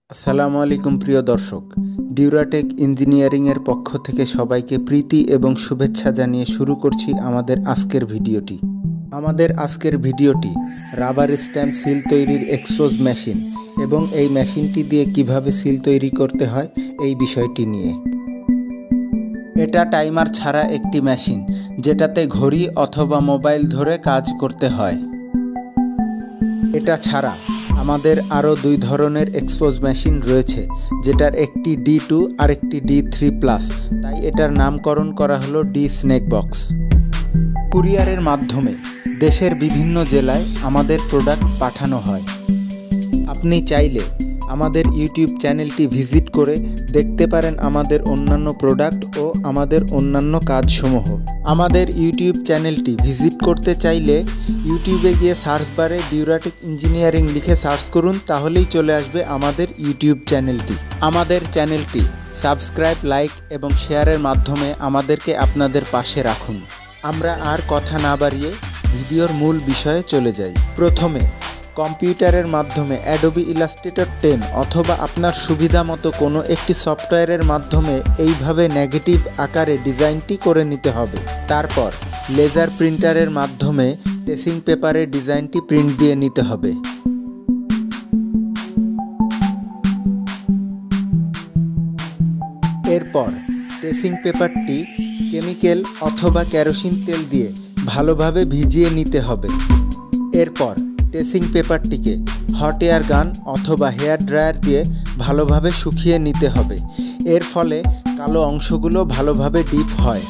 আসসালামু আলাইকুম প্রিয় দর্শক, ডিউরাটেক ইঞ্জিনিয়ারিং এর পক্ষ থেকে সবাইকে প্রীতি এবং শুভেচ্ছা জানিয়ে শুরু করছি আমাদের আজকের ভিডিওটি। আমাদের আজকের ভিডিওটি রাবার স্ট্যাম্প সিল তৈরির এক্সপোজ মেশিন এবং এই মেশিনটি দিয়ে কিভাবে সিল তৈরি করতে হয় এই বিষয়টি নিয়ে। এটা টাইমার ছাড়া একটি মেশিন, যেটাতে ঘড়ি অথবা মোবাইল ধরে কাজ করতে হয়। এটা ছাড়া আমাদের আরও দুই ধরনের এক্সপোজ মেশিন রয়েছে, যেটার একটি D2 আর একটি D3+, তাই এটার নামকরণ করা হলো ডি স্নেক বক্স। কুরিয়ারের মাধ্যমে দেশের বিভিন্ন জেলায় আমাদের প্রোডাক্ট পাঠানো হয়। আপনি চাইলে আমাদের ইউটিউব চ্যানেলটি ভিজিট করে দেখতে পারেন আমাদের অন্যান্য প্রোডাক্ট ও আমাদের অন্যান্য কাজসমূহ। আমাদের ইউটিউব চ্যানেলটি ভিজিট করতে চাইলে ইউটিউবে গিয়ে সার্চ বারে ডিউরাটেক ইঞ্জিনিয়ারিং লিখে সার্চ করুন, তাহলেই চলে আসবে আমাদের ইউটিউব চ্যানেলটি। আমাদের চ্যানেলটি সাবস্ক্রাইব, লাইক এবং শেয়ারের মাধ্যমে আমাদেরকে আপনাদের পাশে রাখুন। আমরা আর কথা না বাড়িয়ে ভিডিওর মূল বিষয়ে চলে যাই। প্রথমে কম্পিউটারের মাধ্যমে অ্যাডোবি ইলাস্ট্রেটর 10 অথবা আপনার সুবিধা মতো কোনো একটি সফটওয়্যারের মাধ্যমে এইভাবে নেগেটিভ আকারে ডিজাইনটি করে নিতে হবে। তারপর লেজার প্রিন্টারের মাধ্যমে ট্রেসিং পেপারে ডিজাইনটি প্রিন্ট দিয়ে নিতে হবে। এরপর ট্রেসিং পেপারটি কেমিক্যাল অথবা কেরোসিন তেল দিয়ে ভালোভাবে ভিজিয়ে নিতে হবে। এরপর ট্রেসিং পেপারটিকে হট এয়ার গান অথবা হেয়ার ড্রায়ার দিয়ে ভালোভাবে শুকিয়ে নিতে হবে। এর ফলে কালো অংশগুলো ভালোভাবে ডিপ হয়।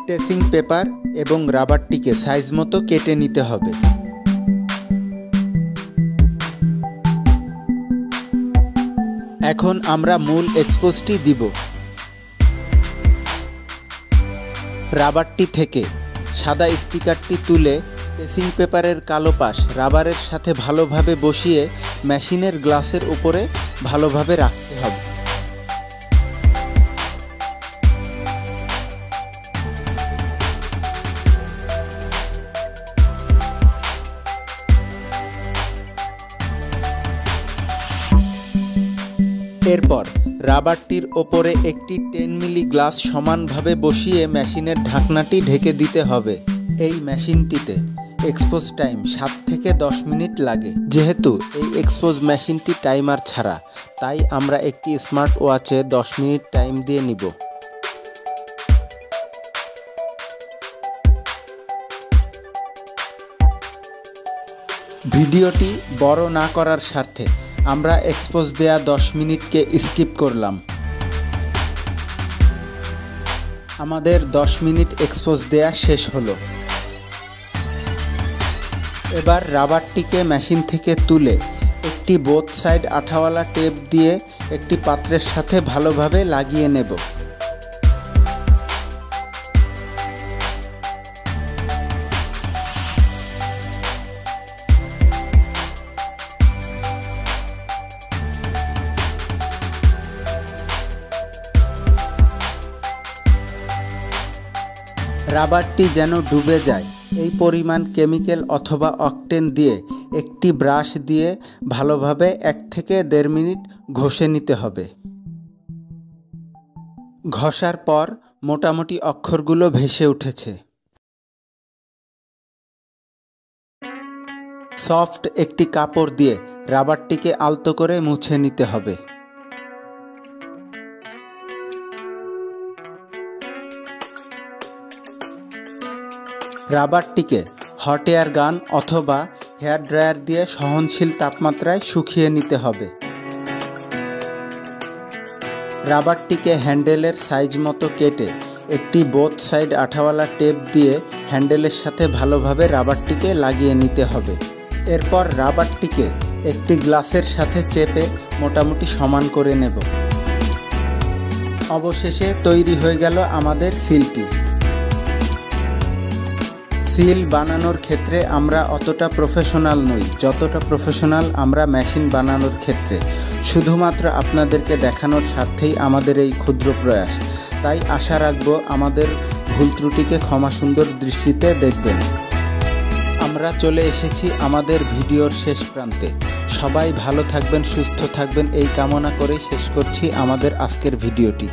ট্রেসিং পেপার এবং রাবারটিকে সাইজ মতো কেটে নিতে হবে। এখন আমরা মূল এক্সপোজটি দিব। রাবারটি থেকে সাদা স্টিকারটি তুলে ট্রেসিং পেপারের কালো পাশ রাবারের সাথে ভালোভাবে বসিয়ে মেশিনের গ্লাসের উপরে ভালোভাবে রাখতে হবে। এরপর রাবারটির ওপরে একটি 10 মিলি গ্লাস সমানভাবে বসিয়ে মেশিনের ঢাকনাটি ঢেকে দিতে হবে। এই মেশিনটিতে এক্সপোজ টাইম 7 থেকে 10 মিনিট লাগে। যেহেতু এই এক্সপোজ মেশিনটি টাইমার ছাড়া, তাই আমরা একটি স্মার্ট ওয়াচে 10 মিনিট টাইম দিয়ে নিব। ভিডিওটি বড় না করার স্বার্থে আমরা এক্সপোজ দেয়া 10 মিনিটকে স্কিপ করলাম। আমাদের 10 মিনিট এক্সপোজ দেয়া শেষ হলো। এবার রাবারটিকে মেশিন থেকে তুলে একটি বোথ সাইড আঠাওয়ালা টেপ দিয়ে একটি পাত্রের সাথে ভালোভাবে লাগিয়ে নেব। রাবারটি যেন ডুবে যায় এই পরিমাণ কেমিক্যাল অথবা অকটেন দিয়ে একটি ব্রাশ দিয়ে ভালোভাবে 1 থেকে 1.5 মিনিট ঘষে নিতে হবে। ঘষার পর মোটামুটি অক্ষরগুলো ভেসে উঠেছে। সফট একটি কাপড় দিয়ে রাবারটিকে আলতো করে মুছে নিতে হবে। রাবারটিকে হট এয়ার গান অথবা হেয়ার ড্রায়ার দিয়ে সহনশীল তাপমাত্রায় শুকিয়ে নিতে হবে। রাবারটিকে হ্যান্ডেলের সাইজ মতো কেটে একটি বোথ সাইড আঠাওয়ালা টেপ দিয়ে হ্যান্ডেলের সাথে ভালোভাবে রাবারটিকে লাগিয়ে নিতে হবে। এরপর রাবারটিকে একটি গ্লাসের সাথে চেপে মোটামুটি সমান করে নেব। অবশেষে তৈরি হয়ে গেল আমাদের সিলটি। সিল বানানোর ক্ষেত্রে আমরা অতটা প্রফেশনাল নই যতটা প্রফেশনাল আমরা মেশিন বানানোর ক্ষেত্রে। শুধুমাত্র আপনাদেরকে দেখানোর স্বার্থেই আমাদের এই ক্ষুদ্র প্রয়াস। তাই আশা রাখবো আমাদের ভুল ত্রুটিকে ক্ষমা সুন্দর দৃষ্টিতে দেখবেন। আমরা চলে এসেছি আমাদের ভিডিওর শেষ প্রান্তে। সবাই ভালো থাকবেন, সুস্থ থাকবেন এই কামনা করে শেষ করছি আমাদের আজকের ভিডিওটি।